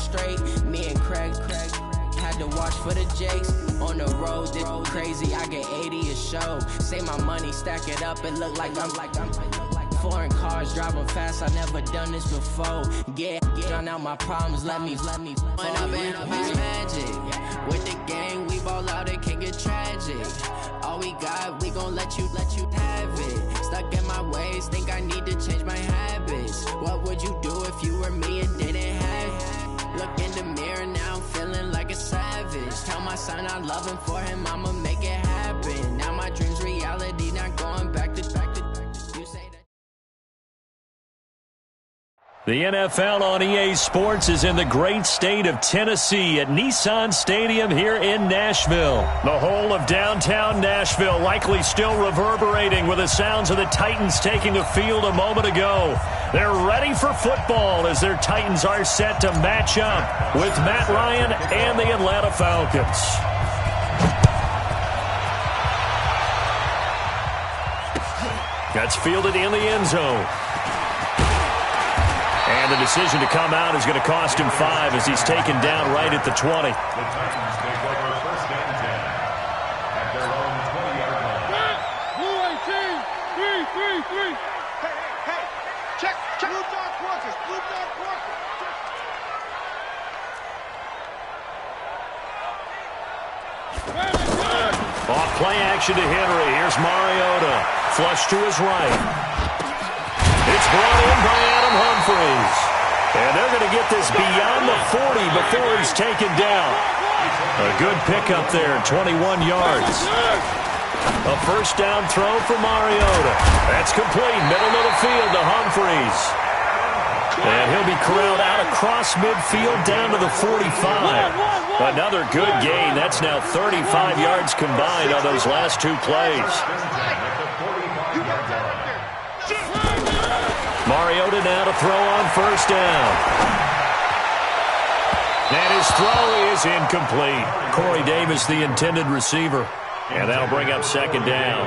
straight. Me and Craig had to watch for the Jakes. On the road, this crazy, I get 80 a show. Say my money, stack it up, it look like I'm foreign cars, driving fast, I never done this before. Drown out my problems, let me When up and up is magic. With the gang, we ball out, it can get tragic. All we got, we gon' let you have it. Stuck in my ways, think I need to change my habits. What would you do if you were me and didn't have it? Look in the mirror, now I'm feeling like a savage. Tell my son I love him, for him I'ma make it happen. Now my dream's reality, not going back to you say that. The NFL on EA Sports is in the great state of Tennessee at Nissan Stadium here in Nashville. The whole of downtown Nashville likely still reverberating with the sounds of the Titans taking the field a moment ago. They're ready for football as their Titans are set to match up with Matt Ryan and the Atlanta Falcons. That's fielded in the end zone. And the decision to come out is going to cost him 5 as he's taken down right at the 20. The Titans take over first and 10 at their own 20-yard line. Blue 18, 3. Hey. Check. Blue dark workers. Off play action to Henry. Here's Mariota. Flush to his right. It's brought in by Adam Humphries. And they're going to get this beyond the 40 before he's taken down. A good pickup there, 21 yards. A first down throw for Mariota. That's complete, middle of the field to Humphries. And he'll be corralled out across midfield down to the 45. Another good gain. That's now 35 yards combined on those last 2 plays. Mariota now to throw on first down. And his throw is incomplete. Corey Davis, the intended receiver. And that'll bring up second down.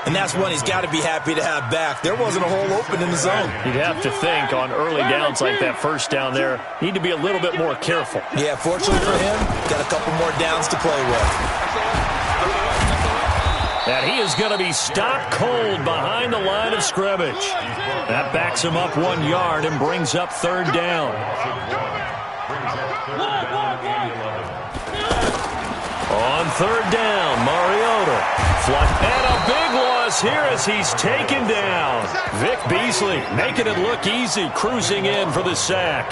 And that's one he's got to be happy to have back. There wasn't a hole open in the zone. You'd have to think on early downs like that first down there, need to be a little bit more careful. Yeah, fortunately for him, got a couple more downs to play with. And he is going to be stopped cold behind the line of scrimmage. That backs him up 1 yard and brings up third down. On third down, Mariota. And a big loss here as he's taken down. Vic Beasley making it look easy, cruising in for the sack.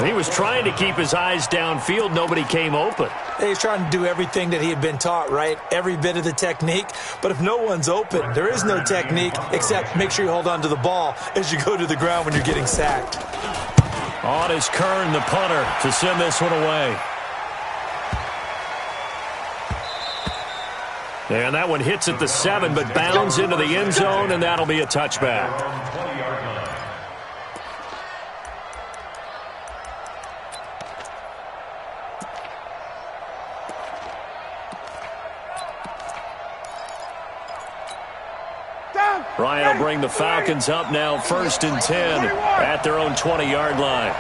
He was trying to keep his eyes downfield. Nobody came open. He's trying to do everything that he had been taught, right? Every bit of the technique. But if no one's open, there is no technique except make sure you hold on to the ball as you go to the ground when you're getting sacked. On is Kern, the punter, to send this one away. And that one hits at the 7, but bounds into the end zone, and that'll be a touchback. Ryan will bring the Falcons up now, first and 10 at their own 20-yard line.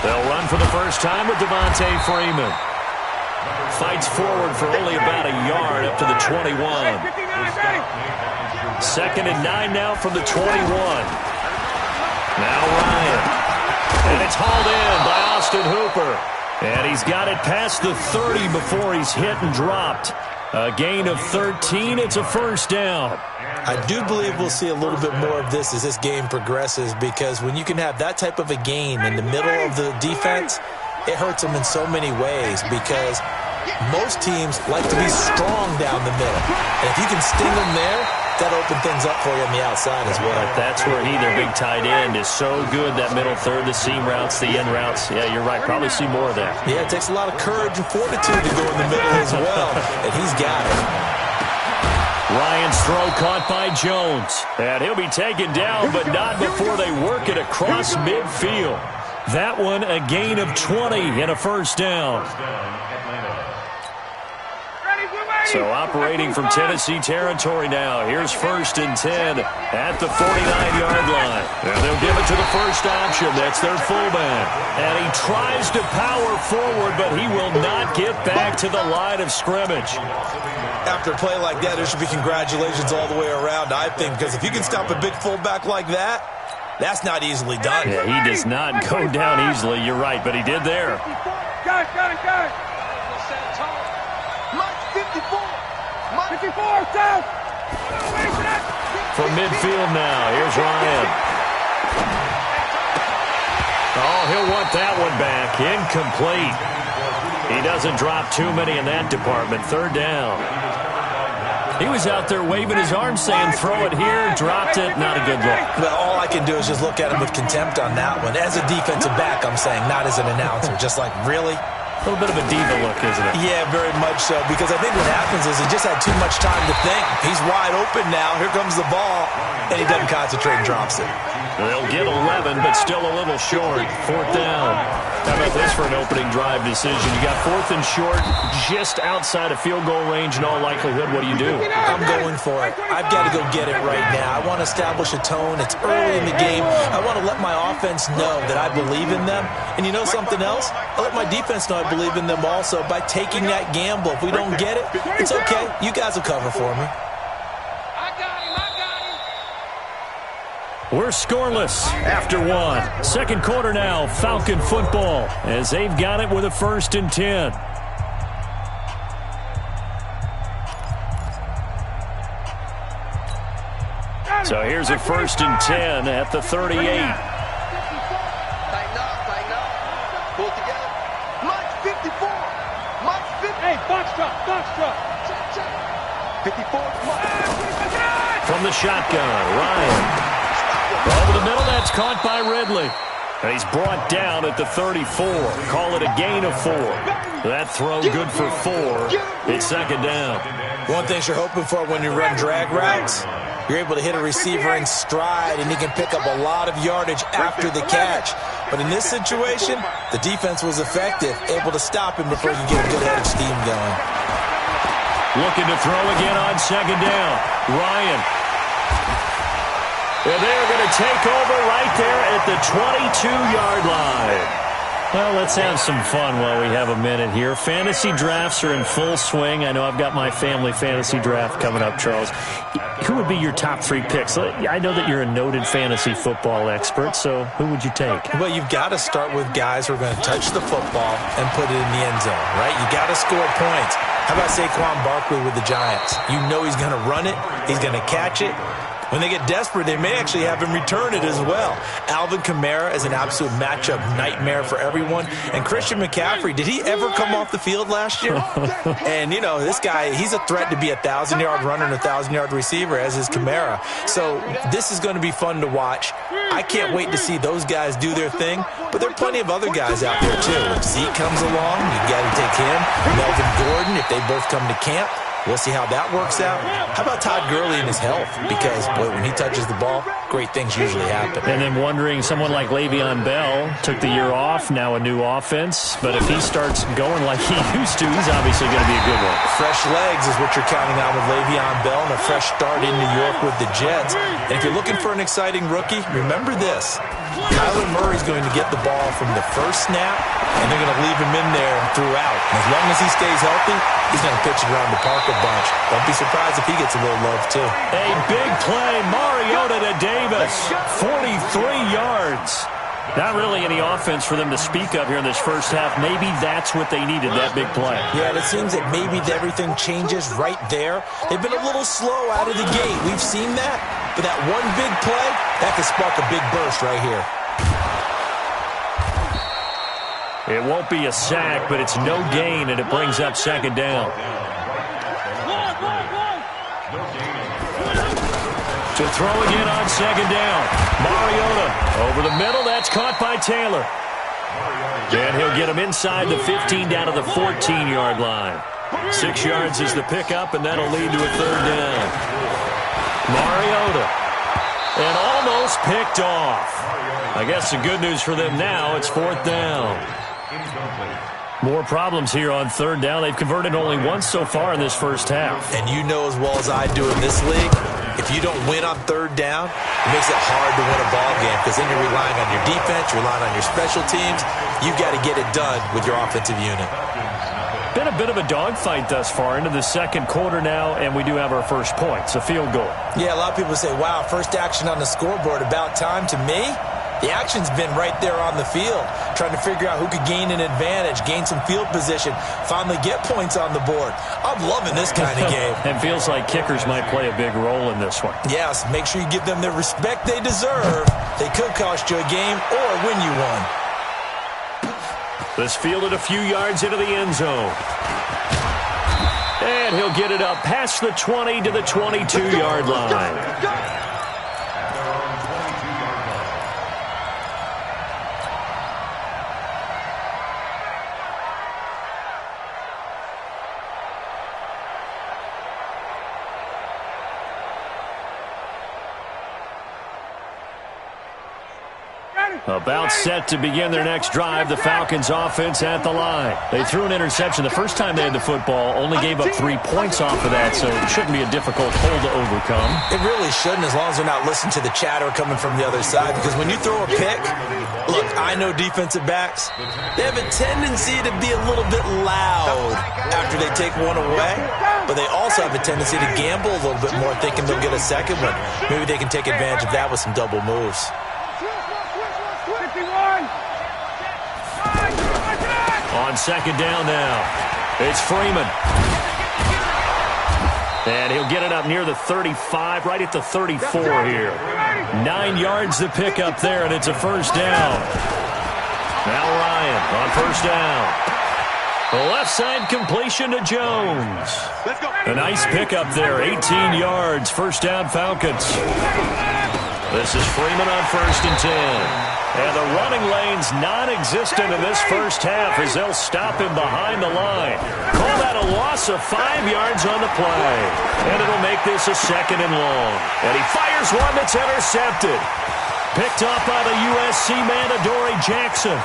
They'll run for the first time with Devontae Freeman. Fights forward for only about a yard up to the 21. Second and 9 now from the 21. Now Ryan. And it's hauled in by Austin Hooper. And he's got it past the 30 before he's hit and dropped. A gain of 13. It's a first down. I do believe we'll see a little bit more of this as this game progresses, because when you can have that type of a gain in the middle of the defense, it hurts them in so many ways, because most teams like to be strong down the middle. And if you can sting them there, that opens things up for you on the outside as well. That's where he, their big tight end, is so good, that middle third, the seam routes, the end routes. Yeah, you're right. Probably see more of that. Yeah, it takes a lot of courage and fortitude to go in the middle as well, and he's got it. Ryan's throw caught by Jones. And he'll be taken down, but not before they work it across midfield. That one a gain of 20 and a first down. So operating from Tennessee territory now. Here's 1st and 10 at the 49-yard line. And they'll give it to the first option. That's their fullback. And he tries to power forward, but he will not get back to the line of scrimmage. After a play like that, there should be congratulations all the way around, I think, because if you can stop a big fullback like that, that's not easily done. Yeah, he does not go down easily. You're right, but he did there. Got it. Mike 54. Mike 54, down. From midfield now, here's Ryan. Oh, he'll want that one back. Incomplete. He doesn't drop too many in that department. 3rd down. He was out there waving his arms saying, throw it here, dropped it, not a good look. Well, all I can do is just look at him with contempt on that one. As a defensive back, I'm saying, not as an announcer. Just like, really? A little bit of a diva look, isn't it? Yeah, very much so, because I think what happens is he just had too much time to think. He's wide open now. Here comes the ball, and he doesn't concentrate and drops it. They'll get 11, but still a little short. 4th down. How about this for an opening drive decision? You got 4th and short, just outside of field goal range in all likelihood. What do? I'm going for it. I've got to go get it right now. I want to establish a tone. It's early in the game. I want to let my offense know that I believe in them. And you know something else? I let my defense know I believe in them also by taking that gamble. If we don't get it, it's okay. You guys will cover for me. We're scoreless after 1. 2nd quarter now, Falcon football, as they've got it with a 1st and 10. So here's a 1st and 10 at the 38. Tighten up. Pull it together. Mike 54. Mike 50. Hey, box drop. Check. 54. From the shotgun, Ryan. Over the middle, that's caught by Ridley. And he's brought down at the 34. Call it a gain of 4. That throw good for 4. It's 2nd down. One thing you're hoping for when you run drag routes, you're able to hit a receiver in stride, and he can pick up a lot of yardage after the catch. But in this situation, the defense was effective, able to stop him before he could get a good head of steam going. Looking to throw again on 2nd down. Ryan. And they're going to take over right there at the 22-yard line. Well, let's have some fun while we have a minute here. Fantasy drafts are in full swing. I know I've got my family fantasy draft coming up, Charles. Who would be your top 3 picks? I know that you're a noted fantasy football expert, so who would you take? Well, you've got to start with guys who are going to touch the football and put it in the end zone, right? You got to score points. How about Saquon Barkley with the Giants? You know he's going to run it. He's going to catch it. When they get desperate, they may actually have him return it as well. Alvin Kamara is an absolute matchup nightmare for everyone. And Christian McCaffrey, did he ever come off the field last year? And, you know, this guy, he's a threat to be a 1,000-yard runner and a 1,000-yard receiver, as is Kamara. So this is going to be fun to watch. I can't wait to see those guys do their thing. But there are plenty of other guys out there, too. If Zeke comes along, you got to take him. Melvin Gordon, if they both come to camp. We'll see how that works out. How about Todd Gurley and his health? Because, boy, when he touches the ball, great things usually happen. And then wondering, someone like Le'Veon Bell took the year off, now a new offense. But if he starts going like he used to, he's obviously going to be a good one. Fresh legs is what you're counting on with Le'Veon Bell and a fresh start in New York with the Jets. And if you're looking for an exciting rookie, remember this. Kyler Murray's going to get the ball from the first snap, and they're going to leave him in there throughout. And as long as he stays healthy, he's going to pitch it around the park a bunch. Don't be surprised if he gets a little love, too. A big play, Mariota to Davis, 43 yards. Not really any offense for them to speak of here in this first half. Maybe that's what they needed, that big play. Yeah, it seems that maybe everything changes right there. They've been a little slow out of the gate. We've seen that. But that one big play, that could spark a big burst right here. It won't be a sack, but it's no gain, and it brings up 2nd down. To throw again on 2nd down. Mariota over the middle. That's caught by Taylor. And he'll get him inside the 15 down to the 14-yard line. 6 yards is the pickup, and that'll lead to a 3rd down. Mariota. And almost picked off. I guess the good news for them now, it's 4th down. More problems here on third down. They've converted only once so far in this first half. And you know as well as I do in this league, if you don't win on third down, it makes it hard to win a ball game because then you're relying on your defense, you're relying on your special teams. You've got to get it done with your offensive unit. Been a bit of a dogfight thus far into the second quarter now, and we do have our first point. It's a field goal. Yeah, a lot of people say, wow, first action on the scoreboard, about time. To me, the action's been right there on the field, trying to figure out who could gain an advantage, gain some field position, finally get points on the board. I'm loving this kind of game. It feels like kickers might play a big role in this one. Yes, make sure you give them the respect they deserve. They could cost you a game or win you one. This fielded a few yards into the end zone. And he'll get it up past the 20 to the 22-yard line. About set to begin their next drive, the Falcons offense at the line. They threw an interception the first time they had the football, only gave up 3 points off of that, so it shouldn't be a difficult hole to overcome. It really shouldn't, as long as they're not listening to the chatter coming from the other side, because when you throw a pick, look, I know defensive backs, they have a tendency to be a little bit loud after they take one away, but they also have a tendency to gamble a little bit more, thinking they'll get a second one. Maybe they can take advantage of that with some double moves. On second down now, it's Freeman. And he'll get it up near the 35, right at the 34 here. 9 yards to pick up there, and it's a first down. Now Ryan on first down. The left side completion to Jones. A nice pickup there, 18 yards, first down Falcons. This is Freeman on first and 10. And the running lane's non-existent in this first half as they'll stop him behind the line. Call that a loss of 5 yards on the play. And it'll make this a second and long. And he fires one that's intercepted. Picked up by the USC man, Adoree Jackson.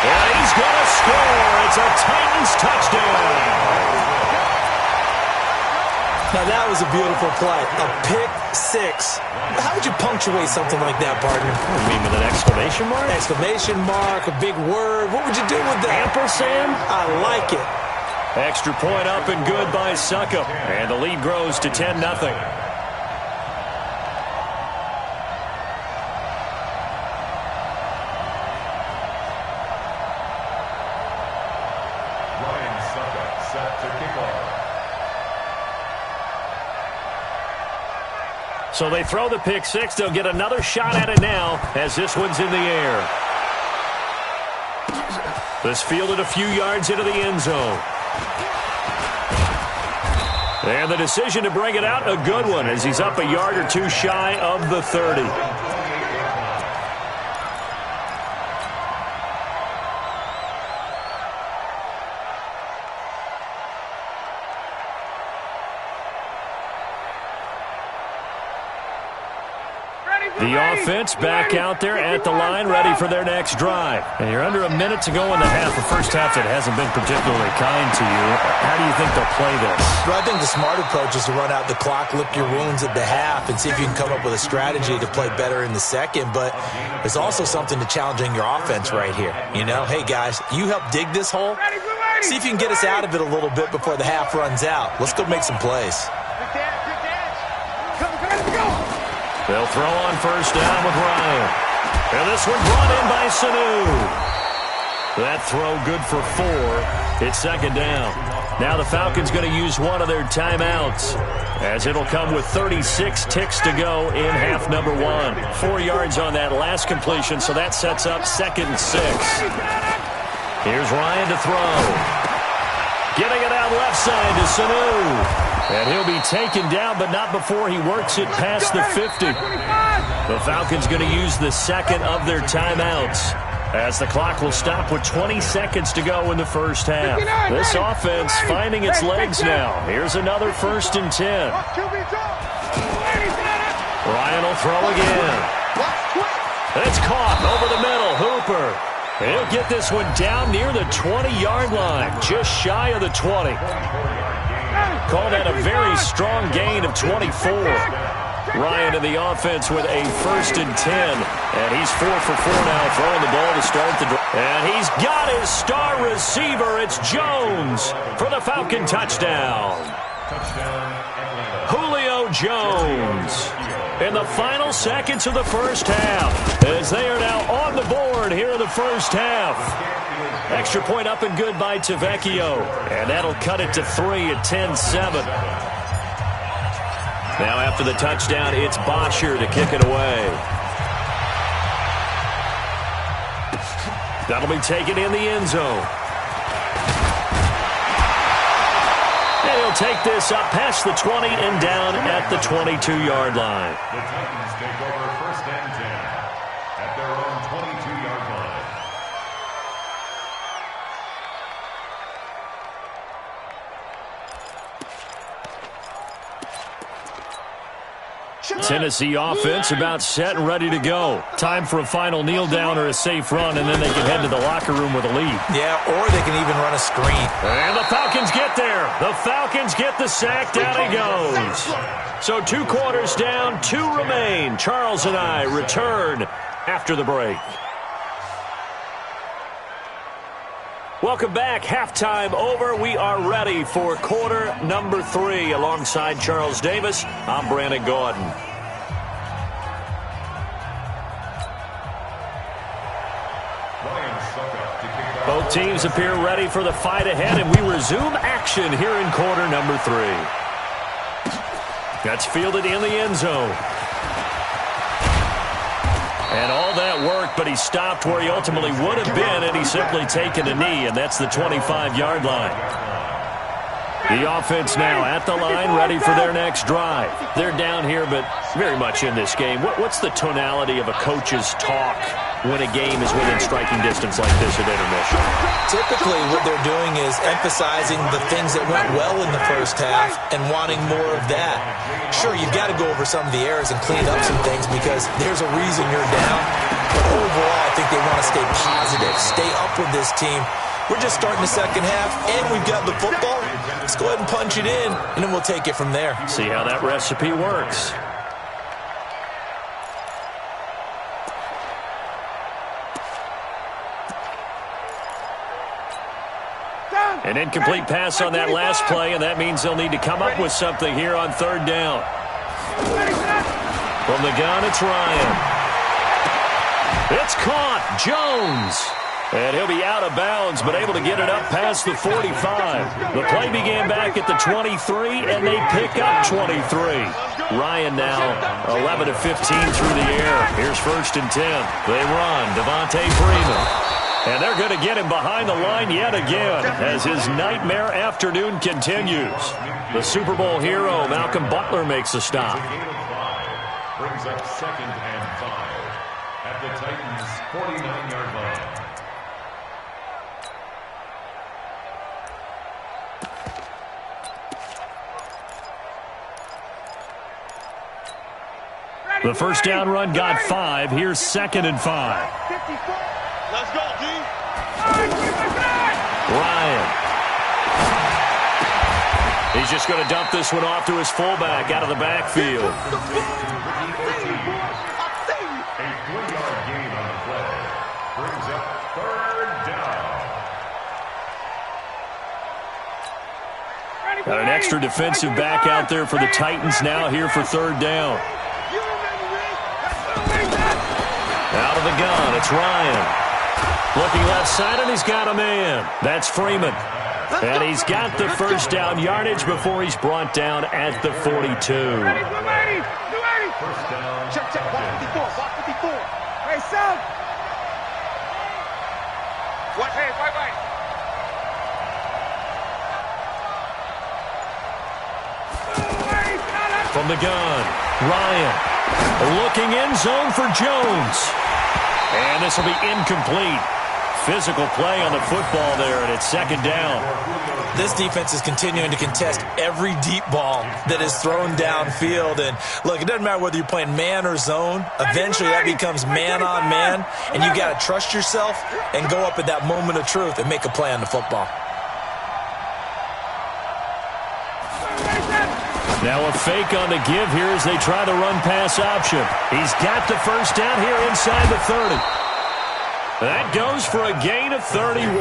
And he's going to score. It's a Titans touchdown. Now, that was a beautiful play. A pick six. How would you punctuate something like that, partner? You mean with an exclamation mark? Exclamation mark, a big word. What would you do with that? Ampersand? I like it. Extra point up and good by Succop. And the lead grows to 10-0. So they throw the pick six. They'll get another shot at it now as this one's in the air. This fielded a few yards into the end zone. And the decision to bring it out, a good one, as he's up a yard or two shy of the 30. The offense back out there at the line, ready for their next drive. And you're under a minute to go in the half, a first half that hasn't been particularly kind to you. How do you think they'll play this? Well, I think the smart approach is to run out the clock, lick your wounds at the half, and see if you can come up with a strategy to play better in the second. But there's also something to challenging your offense right here. You know, hey, guys, you help dig this hole. See if you can get us out of it a little bit before the half runs out. Let's go make some plays. They'll throw on first down with Ryan. And this one brought in by Sanu. That throw good for 4. It's second down. Now the Falcons going to use one of their timeouts, as it'll come with 36 ticks to go in half number 1. 4 yards on that last completion, so that sets up second and 6. Here's Ryan to throw. Getting it out left side to Sanu. And he'll be taken down, but not before he works it past the 50. The Falcons going to use the second of their timeouts, as the clock will stop with 20 seconds to go in the first half. This offense finding its legs now. Here's another first and 10. Ryan will throw again. It's caught over the middle. Hooper He'll get this one down near the 20-yard line, just shy of the 20. Call that a very strong gain of 24. Ryan in the offense with a 1st and 10. And he's 4 for 4 now, throwing the ball to start the drive. And he's got his star receiver. It's Jones for the Falcon touchdown. Julio Jones in the final seconds of the first half, as they are now on the board here in the first half. Extra point up and good by Tavecchio, and that'll cut it to 3 at 10-7. Now after the touchdown, it's Bosher to kick it away. That'll be taken in the end zone. And he'll take this up past the 20 and down at the 22-yard line. The Titans take over 1st and 10 at their own 22-yard line. Tennessee offense about set and ready to go. Time for a final kneel down or a safe run, and then they can head to the locker room with a lead. Yeah, or they can even run a screen. And the Falcons get there. The Falcons get the sack. Down he goes. So 2 quarters down, 2 remain. Charles and I return after the break. Welcome back. Halftime over. We are ready for quarter number 3. Alongside Charles Davis, I'm Brandon Gordon. Both teams appear ready for the fight ahead, and we resume action here in quarter number 3. That's fielded in the end zone. And all that work, but he stopped where he ultimately would have been, and he's simply taken a knee, and that's the 25-yard line. The offense now at the line, ready for their next drive. They're down here, but very much in this game. What's the tonality of a coach's talk when a game is within striking distance like this at intermission? Typically, what they're doing is emphasizing the things that went well in the first half and wanting more of that. Sure, you've got to go over some of the errors and clean up some things because there's a reason you're down. But overall, I think they want to stay positive, stay up with this team. We're just starting the second half, and we've got the football. Let's go ahead and punch it in, and then we'll take it from there. See how that recipe works. An incomplete pass on that last play, and that means they'll need to come up with something here on 3rd down. From the gun, it's Ryan. It's caught. Jones. And he'll be out of bounds, but able to get it up past the 45. The play began back at the 23, and they pick up 23. Ryan now 11 of 15 through the air. Here's 1st and 10. They run. Devontae Freeman. And they're going to get him behind the line yet again as his nightmare afternoon continues. The Super Bowl hero, Malcolm Butler, makes a stop. Brings up 2nd and 5 at the Titans' 49-yard line. The first down run got 5. Here's 2nd and 5. Let's go, D. Ryan. He's just going to dump this one off to his fullback out of the backfield. A 3-yard gain on the play. Brings up 3rd down. Got an extra defensive back out there for the Titans now here for 3rd down. Out of the gun, it's Ryan. Looking left side, and he's got a man. That's Freeman. And he's got the first down yardage before he's brought down at the 42. First down. Check, box 54, box 54. Hey, son. What? Hey, bye. From the gun, Ryan. Looking end zone for Jones. And this will be incomplete. physical play on the football there, and it's second down. This defense is continuing to contest every deep ball that is thrown downfield. And, look, it doesn't matter whether you're playing man or zone. Eventually that becomes man-on-man, and you got to trust yourself and go up at that moment of truth and make a play on the football. Now a fake on the give here as they try the run-pass option. He's got the first down here inside the 30. That goes for a gain of 31.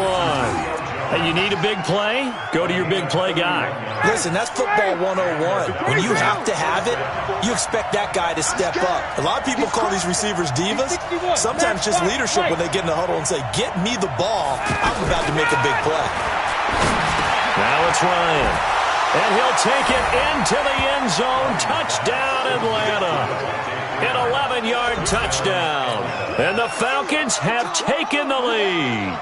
And you need a big play? Go to your big play guy. Listen, that's football 101. When you have to have it, you expect that guy to step up. A lot of people call these receivers divas. Sometimes just leadership when they get in the huddle and say, get me the ball. I'm about to make a big play. Now it's Ryan. And he'll take it into the end zone. Touchdown, Atlanta. An 11-yard touchdown. And the Falcons have taken the lead.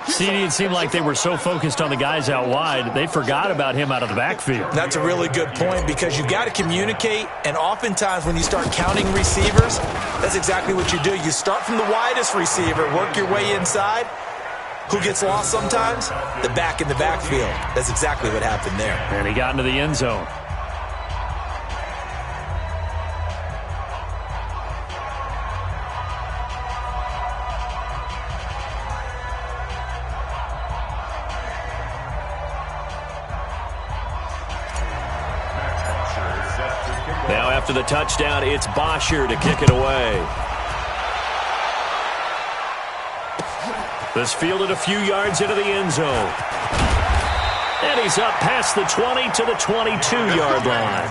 CD, it seemed like they were so focused on the guys out wide, they forgot about him out of the backfield. That's a really good point because you've got to communicate, and oftentimes when you start counting receivers, that's exactly what you do. You start from the widest receiver, work your way inside. Who gets lost sometimes? The back in the backfield. That's exactly what happened there. And he got into the end zone. Now after the touchdown, it's Bosher to kick it away. This fielded a few yards into the end zone. And he's up past the 20 to the 22-yard line.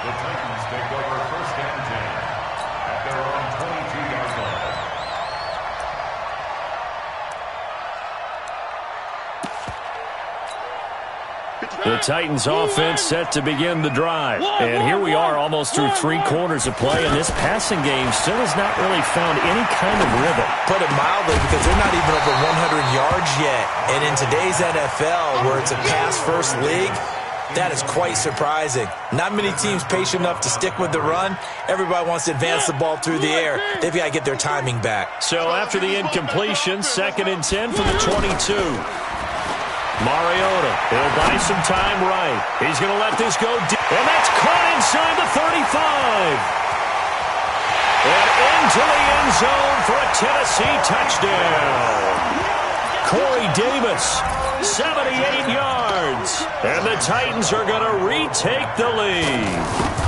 The Titans take over first and 10 at their own 22-yard line. The Titans offense set to begin the drive. And here we are almost through 3 quarters of play, and this passing game still has not really found any kind of rhythm. Put it mildly, because they're not even over 100 yards yet. And in today's NFL, where it's a pass-first league, that is quite surprising. Not many teams patient enough to stick with the run. Everybody wants to advance the ball through the air. They've got to get their timing back. So after the incompletion, 2nd and 10 from the 22. Mariota, he'll buy some time right. He's going to let this go deep. And that's caught inside the 35. And into the end zone for a Tennessee touchdown. Corey Davis, 78 yards. And the Titans are going to retake the lead.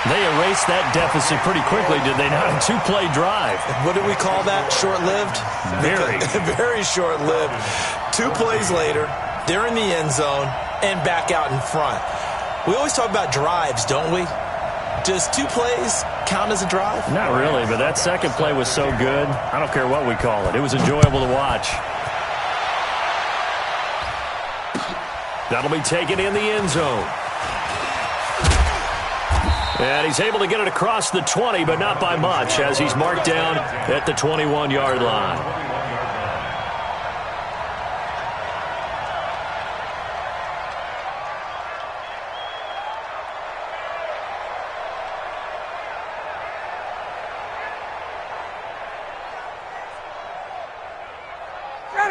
They erased that deficit pretty quickly, did they not? A 2-play drive. What do we call that? Short-lived? Very. Very short-lived. 2 plays later, they're in the end zone and back out in front. We always talk about drives, don't we? Does 2 plays count as a drive? Not really, but that second play was so good. I don't care what we call it. It was enjoyable to watch. That'll be taken in the end zone. And he's able to get it across the 20, but not by much, as he's marked down at the 21-yard line.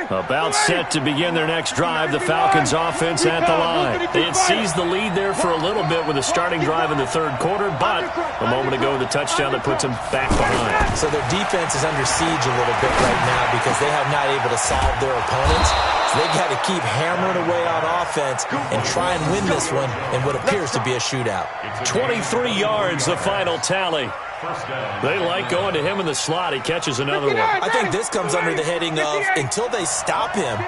About set to begin their next drive, the Falcons offense at the line. They had seized the lead there for a little bit with a starting drive in the 3rd quarter, but a moment ago the touchdown that puts them back behind. So their defense is under siege a little bit right now because they have not able to solve their opponents. So they've got to keep hammering away on offense and try and win this one in what appears to be a shootout. 23 yards, the final tally. They like going to him in the slot. He catches another one. I think this comes under the heading of, until they stop him,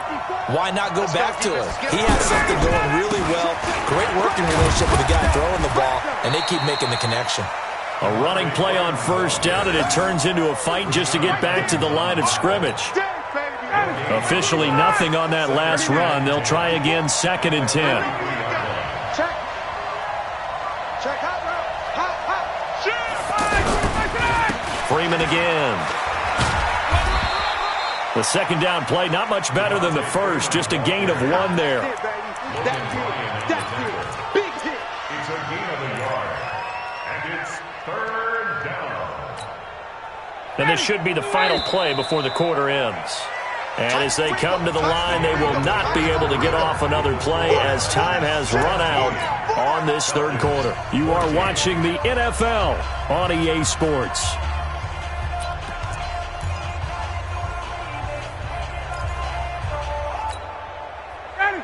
why not go back to him? He has something going really well. Great working relationship with the guy throwing the ball, and they keep making the connection. A running play on first down, and it turns into a fight just to get back to the line of scrimmage. Officially nothing on that last run. They'll try again, 2nd and 10. Freeman again. The second down play, not much better than the first, just a gain of 1 there. It's a gain of 1 yard, and it's 3rd down. And this should be the final play before the quarter ends. And as they come to the line, they will not be able to get off another play as time has run out on this third quarter. You are watching the NFL on EA Sports.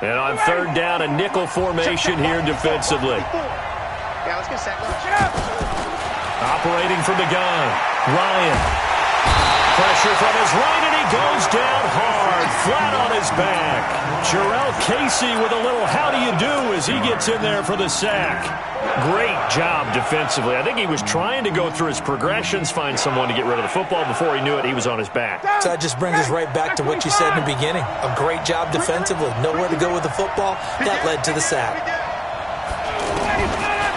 And on third down, a nickel formation here defensively. Yeah, let's get set. Operating from the gun, Ryan. Pressure from his right, and he goes down hard, flat on his back. Jarrell Casey with a little how do you do as he gets in there for the sack. Great job defensively. I think he was trying to go through his progressions, find someone to get rid of the football. Before he knew it, he was on his back. So that just brings us right back to what you said in the beginning. A great job defensively. Nowhere to go with the football. That led to the sack.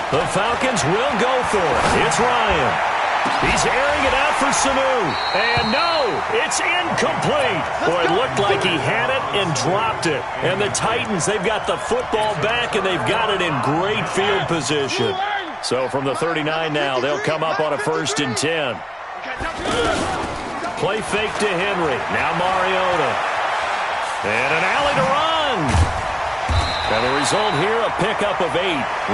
The Falcons will go for it. It's Ryan. He's airing it out for Sanu. And no, it's incomplete. Boy, it looked like he had it and dropped it. And the Titans, they've got the football back, and they've got it in great field position. So from the 39 now, they'll come up on a 1st and 10. Play fake to Henry. Now Mariota. And an alley to run. And the result here, a pickup of 8.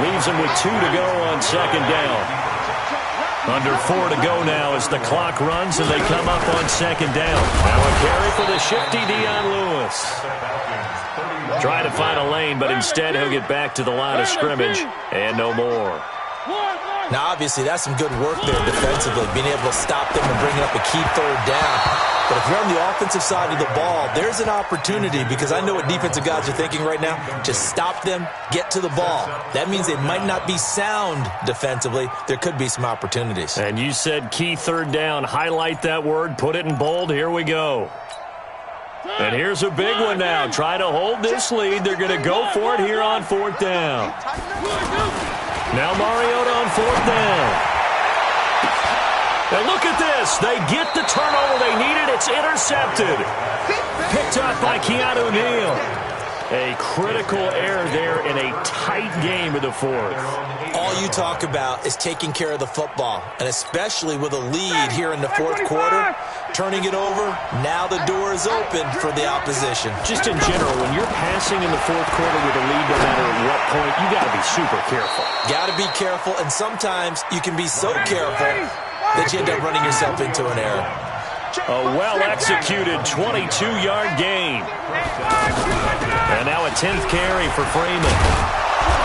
Leaves him with 2 to go on 2nd down. Under 4 to go now as the clock runs and they come up on 2nd down. Now a carry for the shifty Dion Lewis. Trying to find a lane, but instead he'll get back to the line of scrimmage and no more. Now, obviously, that's some good work there defensively, being able to stop them and bringing up a key 3rd down. But if you're on the offensive side of the ball, there's an opportunity because I know what defensive guys are thinking right now. Just stop them, get to the ball. That means they might not be sound defensively. There could be some opportunities. And you said key 3rd down. Highlight that word. Put it in bold. Here we go. And here's a big one now. Try to hold this lead. They're going to go for it here on 4th down. Now Mariota on 4th down. And look at this. They get the turnover they needed. It's intercepted. Picked up by Keanu Neal. A critical error there in a tight game of the 4th. All you talk about is taking care of the football, and especially with a lead here in the 4th quarter, turning it over, now the door is open for the opposition. Just in general, when you're passing in the 4th quarter with a lead, no matter at what point, you got to be super careful. Got to be careful, and sometimes you can be so careful that you end up running yourself into an error. A well-executed 22-yard gain. And now a 10th carry for Freeman.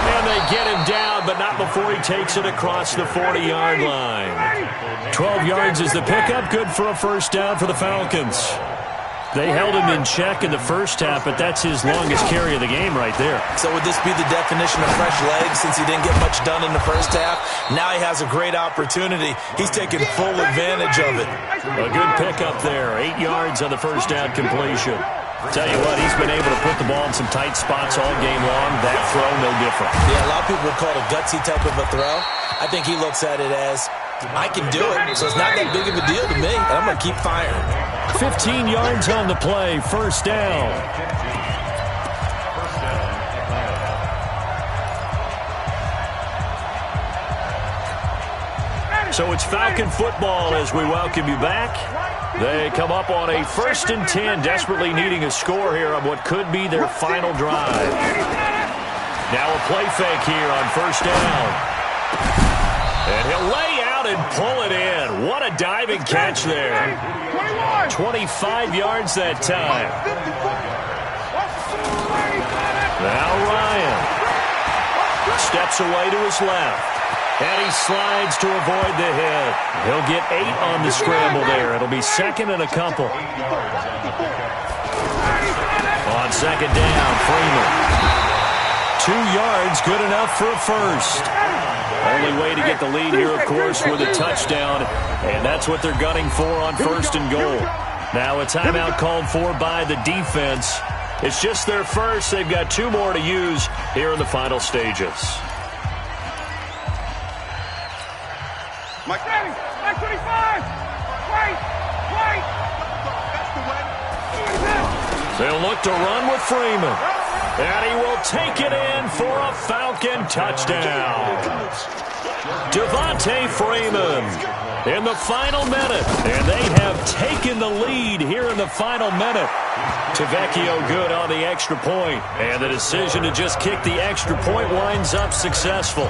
And they get him down, but not before he takes it across the 40-yard line. 12 yards is the pickup. Good for a 1st down for the Falcons. They held him in check in the 1st half, but that's his longest carry of the game right there. So would this be the definition of fresh legs since he didn't get much done in the 1st half? Now he has a great opportunity. He's taking full advantage of it. A good pickup there. 8 yards on the 1st down completion. Tell you what, he's been able to put the ball in some tight spots all game long. That throw, no different. Yeah, a lot of people would call it a gutsy type of a throw. I think he looks at it as, I can do it, so it's not that big of a deal to me, and I'm going to keep firing. 15 yards on the play, 1st down. So it's Falcon football as we welcome you back. They come up on a 1st and 10, desperately needing a score here on what could be their final drive. Now a play fake here on 1st down. And he'll lay out and pull it in. What a diving catch there. 25 yards that time. Now Ryan steps away to his left. And he slides to avoid the hit. He'll get 8 on the scramble there. It'll be 2nd and a couple. On 2nd down, Freeman. 2 yards, good enough for a 1st. Only way to get the lead here, of course, with a touchdown. And that's what they're gunning for on 1st and goal. Now a timeout called for by the defense. It's just their 1st. They've got 2 more to use here in the final stages. Mike 25! Wait! They'll look to run with Freeman. And he will take it in for a Falcon touchdown. Devontae Freeman in the final minute. And they have taken the lead here in the final minute. Tavecchio good on the extra point. And the decision to just kick the extra point winds up successful.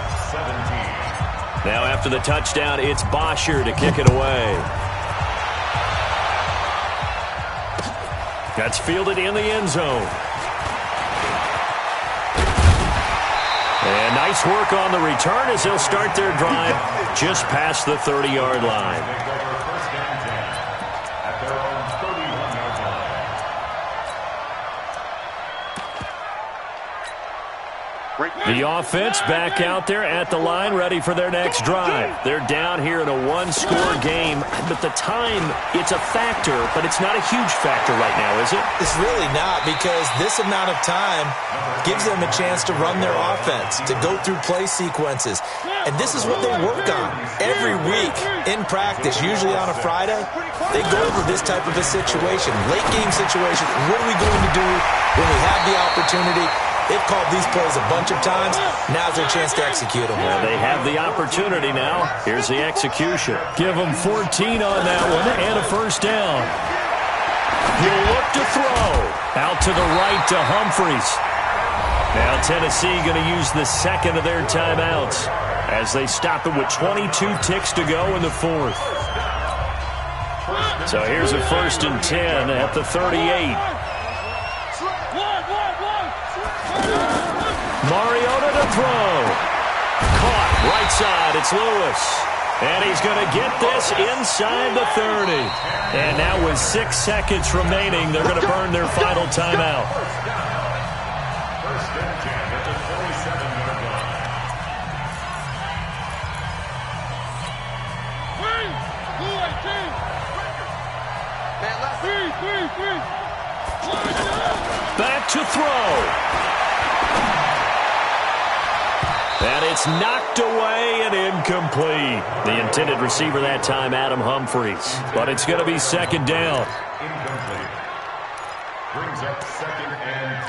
Now after the touchdown, it's Bosher to kick it away. That's fielded in the end zone. And nice work on the return as they'll start their drive just past the 30-yard line. The offense back out there at the line, ready for their next drive. They're down here in a one-score game, but the time, it's a factor, but it's not a huge factor right now, is it? It's really not, because this amount of time gives them a chance to run their offense, to go through play sequences. And this is what they work on every week in practice, usually on a Friday. They go over this type of a situation, late-game situation. What are we going to do when we have the opportunity? They've called these plays a bunch of times. Now's their chance to execute them. Well, they have the opportunity now. Here's the execution. Give them 14 on that one and a first down. He'll look to throw. Out to the right to Humphreys. Now Tennessee going to use the second of their timeouts as they stop it with 22 ticks to go in the fourth. So here's a 1st and 10 at the 38. Mariota to throw. Caught right side. It's Lewis. And he's going to get this inside the 30. And now with 6 seconds remaining, they're going to burn their final timeout. 1st and 10 at the 47-yard line. Back to throw. And it's knocked away and incomplete. The intended receiver that time, Adam Humphreys. But it's going to be 2nd down. Incomplete. Brings up 2nd and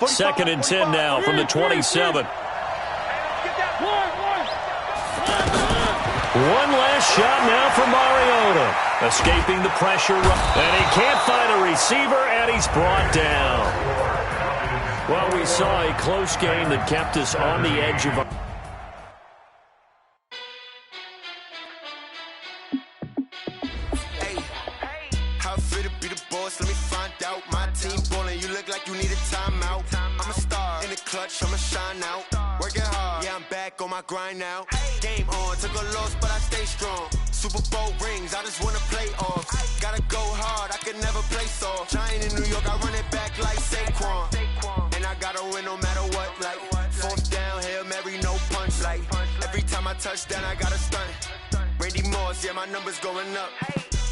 10. 2nd and 10 now from the 27. One last shot now for Mariota. Escaping the pressure. And he can't find a receiver, and he's brought down. Well, we saw a close game that kept us on the edge of... Hey, how fit to be the boss? Let me find out. My team ballin', you look like you need a timeout. I'm a star in the clutch, I'ma shine out. Working hard, yeah, I'm back on my grind now. Game on, took a loss, but I stay strong. Super Bowl rings, I just wanna play off. Gotta go hard, I can never play soft. Giant in New York, I run it back like Saquon. And I gotta win no matter what, like 4th down, Hail Mary, no punch, like every time I touch down, I gotta stunt. Randy Moss, yeah, my numbers going up.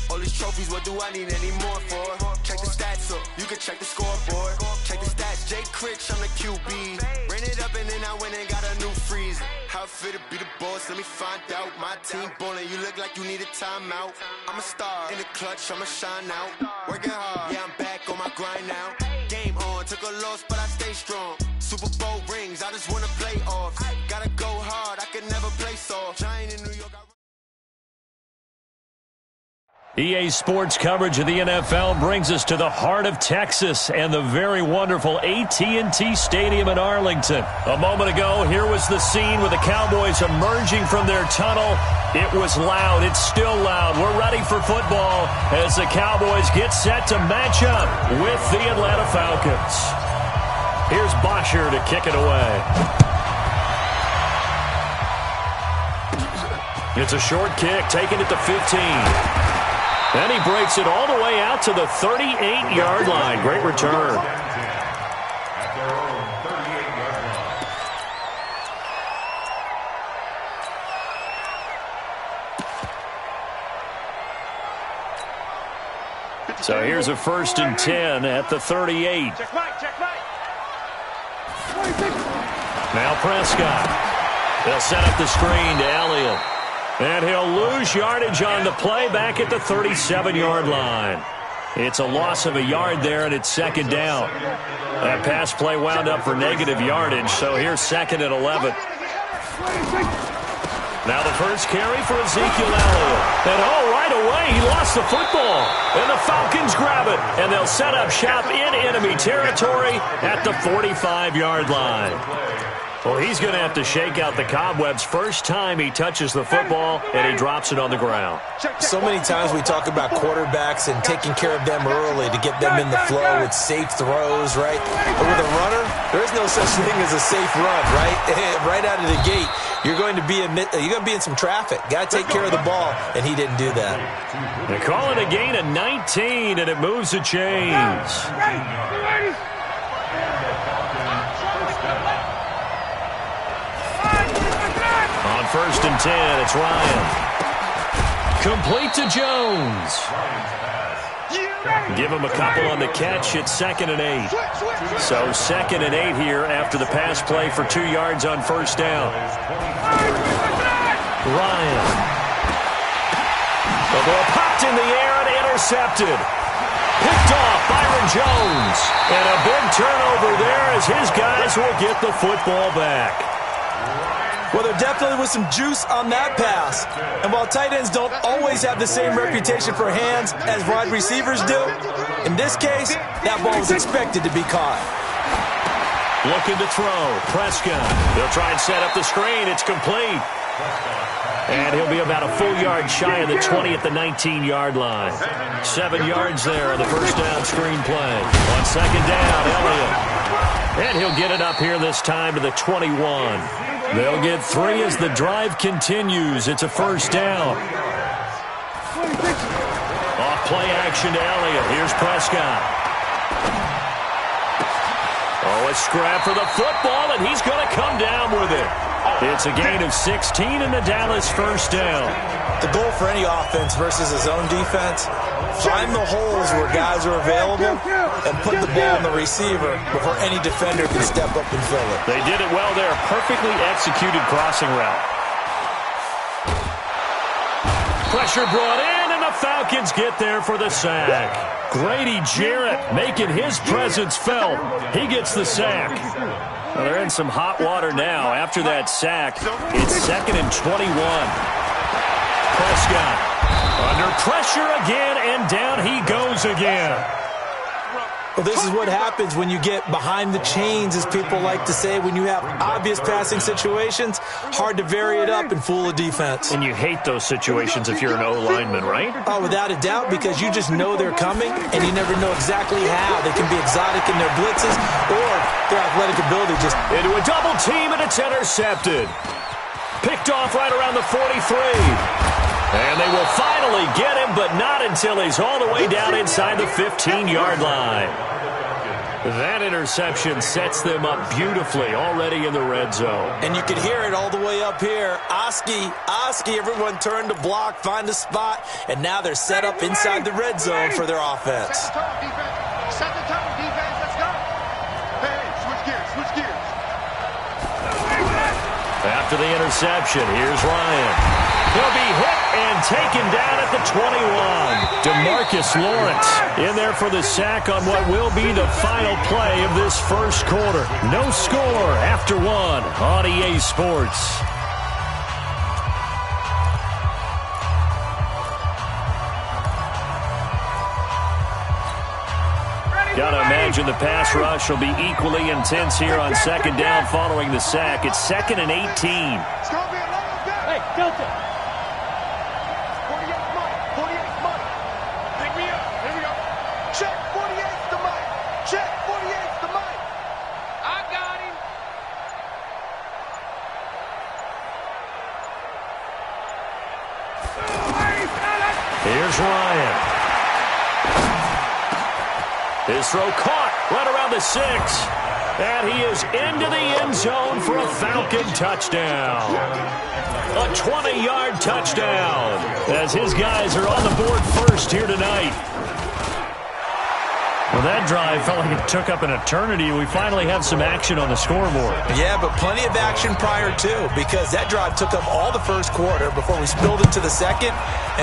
All these trophies, what do I need any more for? Check the stats up, you can check the scoreboard. Check the stats, Jake Critch, I'm the QB. Ran it up and then I went and got a new freeze. How fit to be the boss, let me find out. My team ballin', you look like you need a timeout. I'm a star in the clutch, I'ma shine out. Working hard, yeah, I'm back on my grind now. Game on, took a loss, but I stay strong. Super Bowl rings, I just wanna play off. Gotta go hard, I can never play soft. Giant in New York. EA Sports coverage of the NFL brings us to the heart of Texas and the very wonderful AT&T Stadium in Arlington. A moment ago, here was the scene with the Cowboys emerging from their tunnel. It was loud. It's still loud. We're ready for football as the Cowboys get set to match up with the Atlanta Falcons. Here's Bosher to kick it away. It's a short kick, taking it to 15. And he breaks it all the way out to the 38-yard line. Great return. At their own 38-yard line. So here's a 1st and 10 at the 38. Now Prescott. They'll set up the screen to Elliott. And he'll lose yardage on the play back at the 37-yard line. It's a loss of a yard there, and it's 2nd down. That pass play wound up for negative yardage, so here's 2nd and 11. Now the first carry for Ezekiel Elliott. And right away, he lost the football. And the Falcons grab it. And they'll set up shop in enemy territory at the 45-yard line. Well, he's going to have to shake out the cobwebs first time he touches the football, and he drops it on the ground. So many times we talk about quarterbacks and taking care of them early to get them in the flow with safe throws, right? But with a runner, there is no such thing as a safe run, right? Right out of the gate, you're going to be in some traffic. Got to take care of the ball, and he didn't do that. They call it a gain of 19, and it moves the chains. On 1st and 10, it's Ryan. Complete to Jones. Give him a couple on the catch. It's 2nd and 8. So 2nd and 8 here after the pass play for 2 yards on 1st down. Ryan. The ball popped in the air and intercepted. Picked off Byron Jones. And a big turnover there as his guys will get the football back. Well, there definitely was some juice on that pass. And while tight ends don't always have the same reputation for hands as wide receivers do, in this case, that ball was expected to be caught. Looking to throw. Prescott. They'll try and set up the screen. It's complete. And he'll be about a full yard shy of the 20 at the 19-yard line. 7 yards there on the first down screen play. On 2nd down, Elliott. And he'll get it up here this time to the 21. They'll get 3 as the drive continues. It's a 1st down. Off play action to Elliott. Here's Prescott. Oh, a scrap for the football, and he's going to come down with it. It's a gain of 16 and the Dallas 1st down. The goal for any offense versus his own defense, find the holes where guys are available and put the ball on the receiver before any defender can step up and fill it. They did it well there. Perfectly executed crossing route. Pressure brought in, and the Falcons get there for the sack. Grady Jarrett making his presence felt. He gets the sack. Well, they're in some hot water now. After that sack, it's 2nd and 21. Prescott under pressure again, and down he goes again. Well, this is what happens when you get behind the chains, as people like to say. When you have obvious passing situations, hard to vary it up and fool a defense. And you hate those situations if you're an O-lineman, right? Oh, without a doubt, because you just know they're coming, and you never know exactly how. They can be exotic in their blitzes, or their athletic ability just... Into a double team, and it's intercepted. Picked off right around the 43. And they will finally get him, but not until he's all the way down inside the 15-yard line. That interception sets them up beautifully already in the red zone. And you can hear it all the way up here. Oski, everyone turned to block, find a spot, and now they're set up inside the red zone for their offense. Set the tone, defense. Let's go. Hey, switch gears. After the interception, here's Ryan. He'll be hit and taken down at the 21. DeMarcus Lawrence in there for the sack on what will be the final play of this first quarter. No score after 1 on EA Sports. Got to imagine the pass rush will be equally intense here on 2nd down following the sack. It's 2nd and 18. It's going to be a long day. Hey, Delta. 48's Mike. Pick me up. Here we go. Check 48's the Mike. Check 48's the Mike. I got him. Here's Ryan. His throw caught right around the 6. And he is into the end zone for a Falcon touchdown. A 20-yard touchdown as his guys are on the board first here tonight. Well, that drive felt like it took up an eternity. We finally have some action on the scoreboard. Yeah, but plenty of action prior to, because that drive took up all the first quarter before we spilled into the second.